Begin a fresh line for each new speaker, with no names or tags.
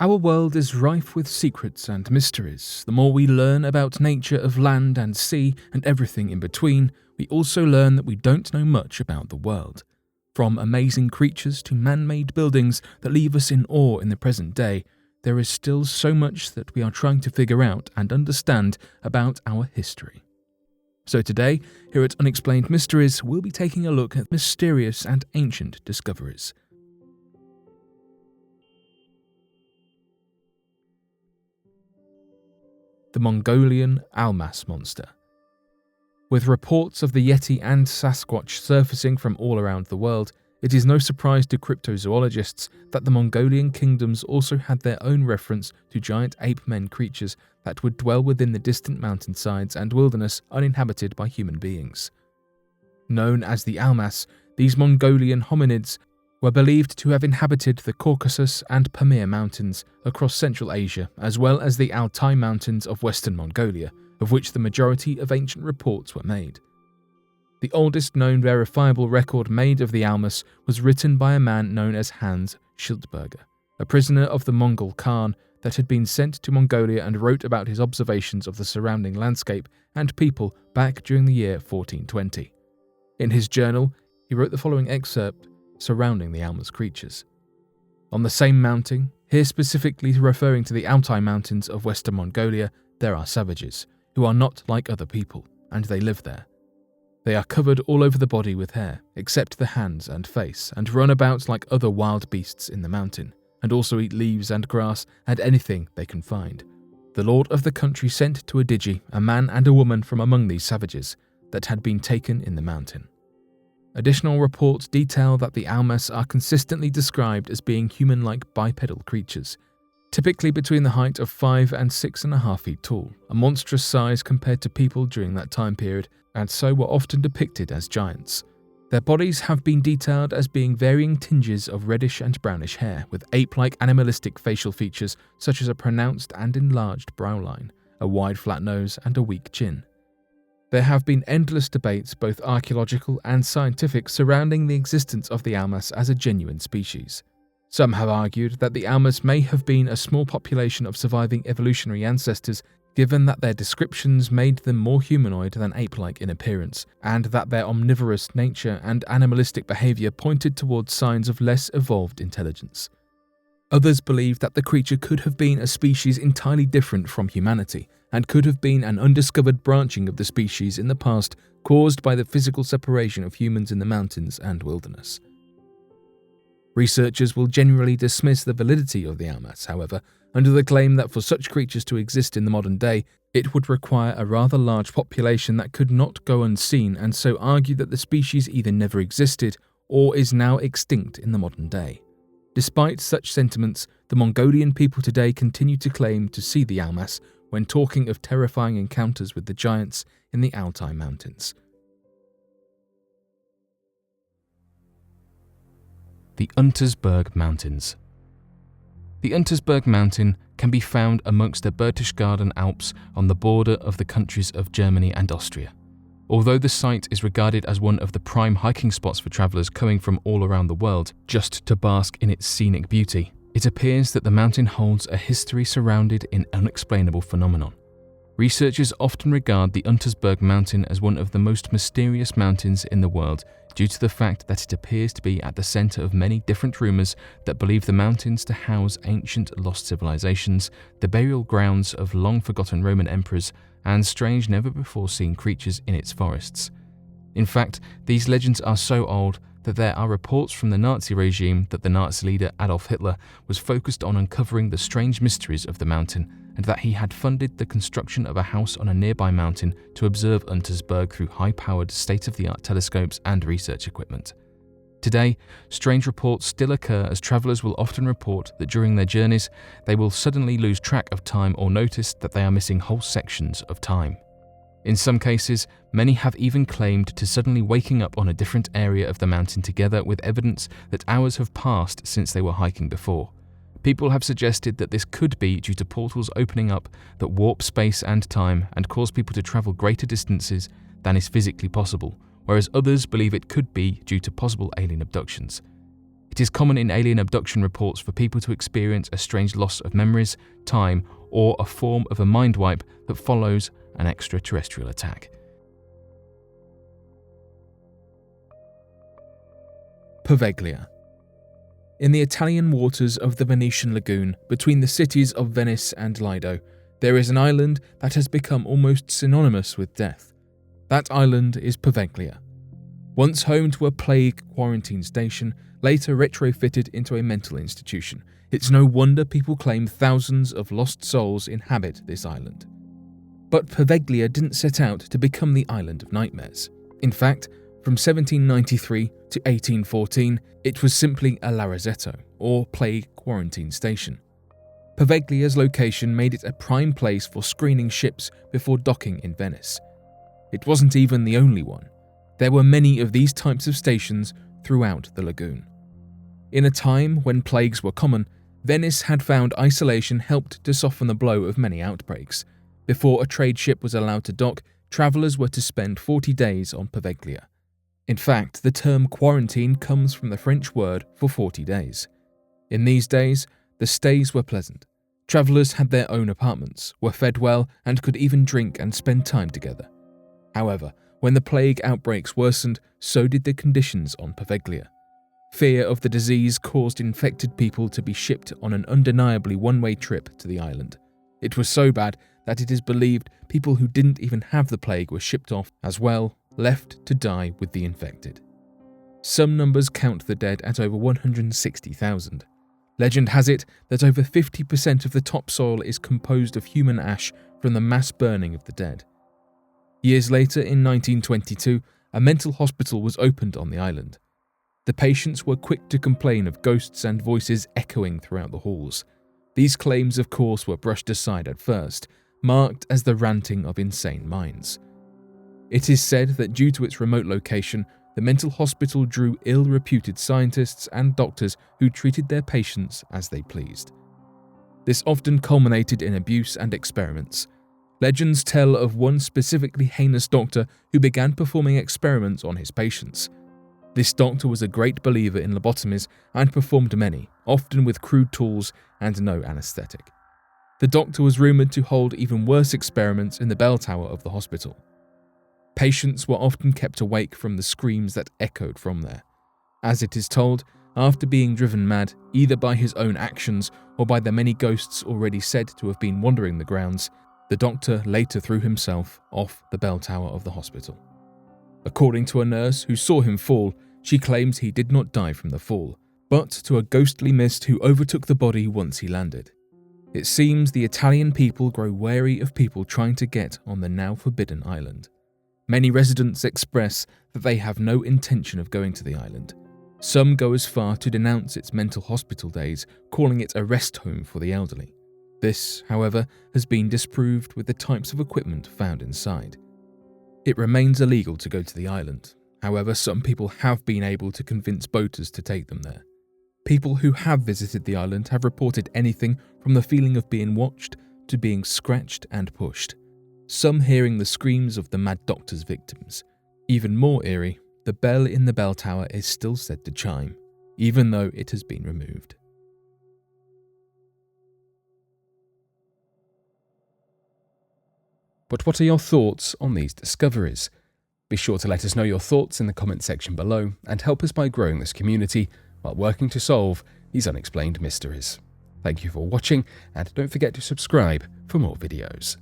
Our world is rife with secrets and mysteries. The more we learn about nature of land and sea and everything in between, we also learn that we don't know much about the world. From amazing creatures to man-made buildings that leave us in awe in the present day, there is still so much that we are trying to figure out and understand about our history. So today, here at Unexplained Mysteries, we'll be taking a look at mysterious and ancient discoveries. The Mongolian Almas monster. With reports of the Yeti and Sasquatch surfacing from all around the world, it is no surprise to cryptozoologists that the Mongolian kingdoms also had their own reference to giant ape-men creatures that would dwell within the distant mountainsides and wilderness uninhabited by human beings. Known as the Almas, these Mongolian hominids were believed to have inhabited the Caucasus and Pamir Mountains across Central Asia, as well as the Altai Mountains of Western Mongolia, of which the majority of ancient reports were made. The oldest known verifiable record made of the Almas was written by a man known as Hans Schildberger, a prisoner of the Mongol Khan that had been sent to Mongolia and wrote about his observations of the surrounding landscape and people back during the year 1420. In his journal, he wrote the following excerpt surrounding the Almas creatures. On the same mountain, here specifically referring to the Altai Mountains of Western Mongolia, there are savages, who are not like other people, and they live there. They are covered all over the body with hair, except the hands and face, and run about like other wild beasts in the mountain, and also eat leaves and grass and anything they can find. The lord of the country sent to a Digi a man and a woman from among these savages that had been taken in the mountain. Additional reports detail that the Almas are consistently described as being human-like bipedal creatures, typically between the height of 5 and 6.5 feet tall, a monstrous size compared to people during that time period, and so were often depicted as giants. Their bodies have been detailed as being varying tinges of reddish and brownish hair, with ape-like animalistic facial features such as a pronounced and enlarged brow line, a wide flat nose, and a weak chin. There have been endless debates, both archaeological and scientific, surrounding the existence of the Almas as a genuine species. Some have argued that the Almas may have been a small population of surviving evolutionary ancestors, given that their descriptions made them more humanoid than ape-like in appearance, and that their omnivorous nature and animalistic behavior pointed towards signs of less evolved intelligence. Others believe that the creature could have been a species entirely different from humanity, and could have been an undiscovered branching of the species in the past caused by the physical separation of humans in the mountains and wilderness. Researchers will generally dismiss the validity of the Almas, however, under the claim that for such creatures to exist in the modern day, it would require a rather large population that could not go unseen, and so argue that the species either never existed or is now extinct in the modern day. Despite such sentiments, the Mongolian people today continue to claim to see the Almas when talking of terrifying encounters with the giants in the Altai Mountains. The Huntersburg Mountains. The Huntersburg Mountain can be found amongst the Berchtesgaden Alps on the border of the countries of Germany and Austria. Although the site is regarded as one of the prime hiking spots for travellers coming from all around the world just to bask in its scenic beauty, it appears that the mountain holds a history surrounded in unexplainable phenomenon. Researchers often regard the Huntersburg Mountain as one of the most mysterious mountains in the world due to the fact that it appears to be at the centre of many different rumours that believe the mountains to house ancient lost civilizations, the burial grounds of long-forgotten Roman emperors, and strange never-before-seen creatures in its forests. In fact, these legends are so old that there are reports from the Nazi regime that the Nazi leader Adolf Hitler was focused on uncovering the strange mysteries of the mountain, and that he had funded the construction of a house on a nearby mountain to observe Huntersburg through high-powered, state-of-the-art telescopes and research equipment. Today, strange reports still occur as travellers will often report that during their journeys, they will suddenly lose track of time or notice that they are missing whole sections of time. In some cases, many have even claimed to suddenly waking up on a different area of the mountain together with evidence that hours have passed since they were hiking before. People have suggested that this could be due to portals opening up that warp space and time and cause people to travel greater distances than is physically possible, whereas others believe it could be due to possible alien abductions. It is common in alien abduction reports for people to experience a strange loss of memories, time, or a form of a mind wipe that follows an extraterrestrial attack. Peveglia. In the Italian waters of the Venetian lagoon, between the cities of Venice and Lido, there is an island that has become almost synonymous with death. That island is Peveglia. Once home to a plague quarantine station, later retrofitted into a mental institution, it's no wonder people claim thousands of lost souls inhabit this island. But Peveglia didn't set out to become the island of nightmares. In fact, from 1793 to 1814, it was simply a lazaretto, or plague quarantine station. Peveglia's location made it a prime place for screening ships before docking in Venice. It wasn't even the only one. There were many of these types of stations throughout the lagoon. In a time when plagues were common, Venice had found isolation helped to soften the blow of many outbreaks. Before a trade ship was allowed to dock, travellers were to spend 40 days on Peveglia. In fact, the term quarantine comes from the French word for 40 days. In these days, the stays were pleasant. Travellers had their own apartments, were fed well, and could even drink and spend time together. However, when the plague outbreaks worsened, so did the conditions on Peveglia. Fear of the disease caused infected people to be shipped on an undeniably one-way trip to the island. It was so bad that it is believed people who didn't even have the plague were shipped off as well, left to die with the infected. Some numbers count the dead at over 160,000. Legend has it that over 50% of the topsoil is composed of human ash from the mass burning of the dead. Years later, in 1922, a mental hospital was opened on the island. The patients were quick to complain of ghosts and voices echoing throughout the halls. These claims, of course, were brushed aside at first, marked as the ranting of insane minds. It is said that due to its remote location, the mental hospital drew ill-reputed scientists and doctors who treated their patients as they pleased. This often culminated in abuse and experiments. Legends tell of one specifically heinous doctor who began performing experiments on his patients. This doctor was a great believer in lobotomies and performed many, often with crude tools and no anesthetic. The doctor was rumoured to hold even worse experiments in the bell tower of the hospital. Patients were often kept awake from the screams that echoed from there. As it is told, after being driven mad, either by his own actions or by the many ghosts already said to have been wandering the grounds, the doctor later threw himself off the bell tower of the hospital. According to a nurse who saw him fall, she claims he did not die from the fall, but to a ghostly mist who overtook the body once he landed. It seems the Italian people grow wary of people trying to get on the now forbidden island. Many residents express that they have no intention of going to the island. Some go as far to denounce its mental hospital days, calling it a rest home for the elderly. This, however, has been disproved with the types of equipment found inside. It remains illegal to go to the island. However, some people have been able to convince boaters to take them there. People who have visited the island have reported anything from the feeling of being watched to being scratched and pushed. Some hearing the screams of the mad doctor's victims. Even more eerie, the bell in the bell tower is still said to chime, even though it has been removed. But what are your thoughts on these discoveries? Be sure to let us know your thoughts in the comment section below and help us by growing this community while working to solve these unexplained mysteries. Thank you for watching, and don't forget to subscribe for more videos.